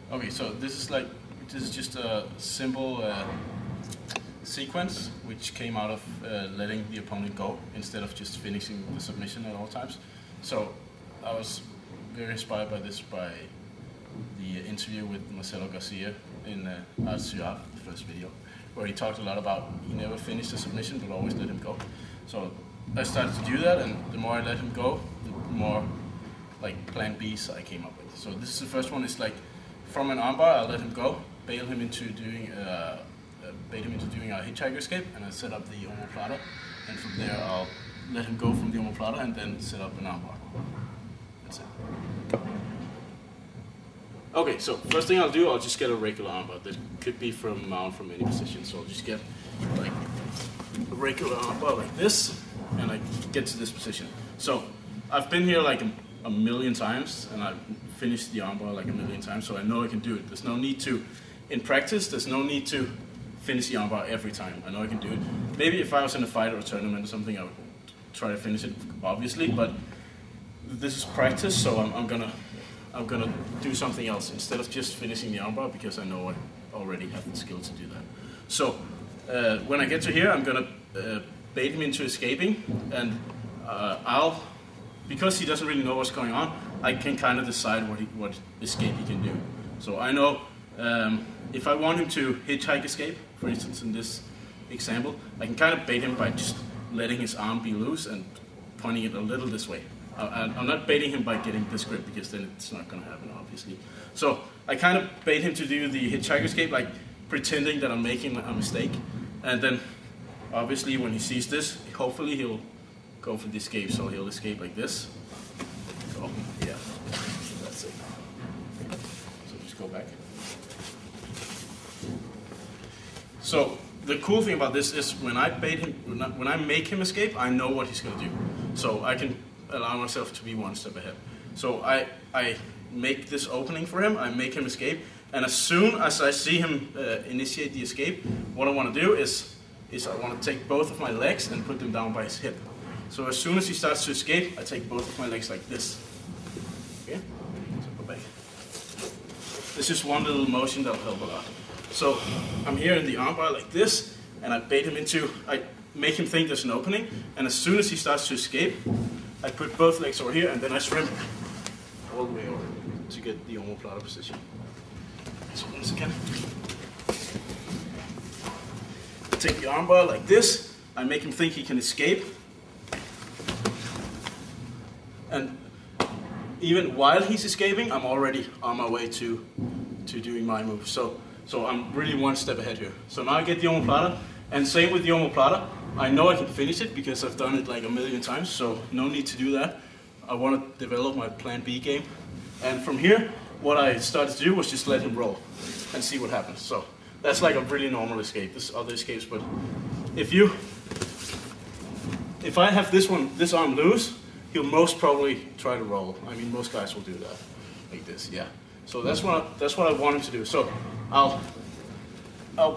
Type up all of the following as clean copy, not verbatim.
Okay, so this is just a simple sequence which came out of letting the opponent go instead of just finishing the submission at all times. So I was very inspired by this by the interview with Marcelo Garcia in Art Suave, the first video, where he talked a lot about he never finished a submission but always let him go. So I started to do that, and the more I let him go, the more like plan Bs I came up with. So this is the first one. It's like from an armbar, I'll let him go, bait him into doing a hitchhiker escape, and I set up the omoplata, and from there I'll let him go from the omoplata and then set up an armbar. That's it. Okay, so first thing I'll do, I'll just get a regular armbar. That could be from mount from any position. So I'll just get like a regular armbar like this, and I get to this position. So I've been here like a million times, and I've finished the armbar like a million times, so I know I can do it. There's no need to, in practice, there's no need to finish the armbar every time. I know I can do it. Maybe if I was in a fight or a tournament or something, I would try to finish it, obviously, but this is practice, so I'm gonna do something else instead of just finishing the armbar, because I know I already have the skill to do that. So when I get to here, I'm gonna bait him into escaping, and because he doesn't really know what's going on, I can kind of decide what escape he can do. So I know if I want him to hitchhike escape, for instance in this example, I can kind of bait him by just letting his arm be loose and pointing it a little this way. I'm not baiting him by getting this grip, because then it's not going to happen, obviously. So I kind of bait him to do the hitchhiker escape, like pretending that I'm making a mistake. And then, obviously, when he sees this, hopefully he'll go for the escape. So he'll escape like this. So, yeah, that's it. So just go back. So the cool thing about this is when I bait him, when I make him escape, I know what he's going to do. So I can allow myself to be one step ahead. So I make this opening for him, I make him escape, and as soon as I see him initiate the escape, what I want to do is I want to take both of my legs and put them down by his hip. So as soon as he starts to escape, I take both of my legs like this. Okay? So go back. This is one little motion that'll help a lot. So I'm here in the armbar like this, and I bait him into, I make him think there's an opening, and as soon as he starts to escape, I put both legs over here, and then I shrimp all the way over to get the omoplata position. So once again, I take the armbar like this, I make him think he can escape, and even while he's escaping, I'm already on my way to doing my move. So I'm really one step ahead here. So now I get the omoplata, and same with the omoplata. I know I can finish it because I've done it like a million times, so no need to do that. I want to develop my plan B game. And from here, what I started to do was just let him roll and see what happens. So that's like a really normal escape. There's other escapes, but if I have this arm loose, he'll most probably try to roll. I mean, most guys will do that, like this, yeah. So that's what I want him to do. So I'll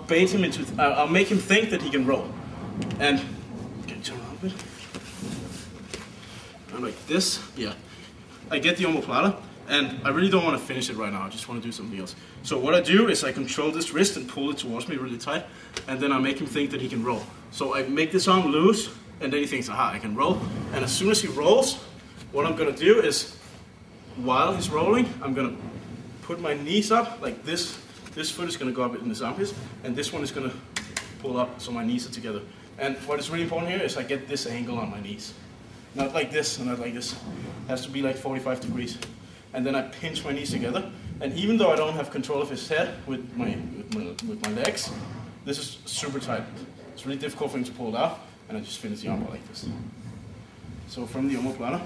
bait him into, I'll make him think that he can roll. And turn around a bit. I'm like this, yeah. I get the omoplata, and I really don't want to finish it right now. I just want to do something else. So what I do is I control this wrist and pull it towards me really tight, and then I make him think that he can roll. So I make this arm loose, and then he thinks, aha, I can roll. And as soon as he rolls, what I'm going to do is, while he's rolling, I'm going to put my knees up like this. This foot is going to go up in his armpits, and this one is going to pull up so my knees are together. And what is really important here is I get this angle on my knees. Not like this and not like this. It has to be like 45 degrees. And then I pinch my knees together. And even though I don't have control of his head with my legs, this is super tight. It's really difficult for him to pull it out, and I just finish the armbar like this. So from the omoplata,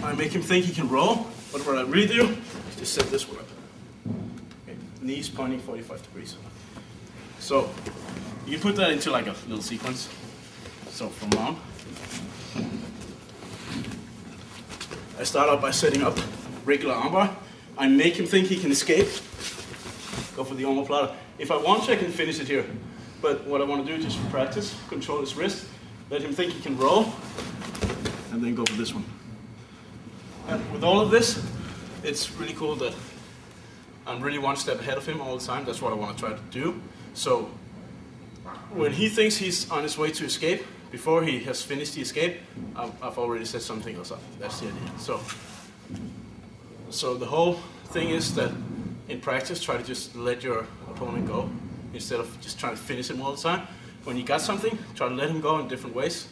I make him think he can roll, but what I really do is just set this one up. Okay. Knees pointing 45 degrees. So you put that into like a little sequence. So from mount, I start out by setting up regular armbar. I make him think he can escape. Go for the omoplata. If I want to, I can finish it here. But what I want to do, just for practice, control his wrist, let him think he can roll, and then go for this one. And with all of this, it's really cool that I'm really one step ahead of him all the time. That's what I want to try to do. So when he thinks he's on his way to escape, before he has finished the escape, I've already set something else up. That's the idea. So the whole thing is that in practice, try to just let your opponent go instead of just trying to finish him all the time. When you got something, try to let him go in different ways,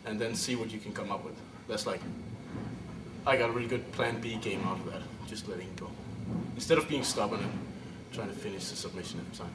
and then see what you can come up with. That's like, I got a really good plan B game out of that, just letting him go. Instead of being stubborn and trying to finish the submission every time.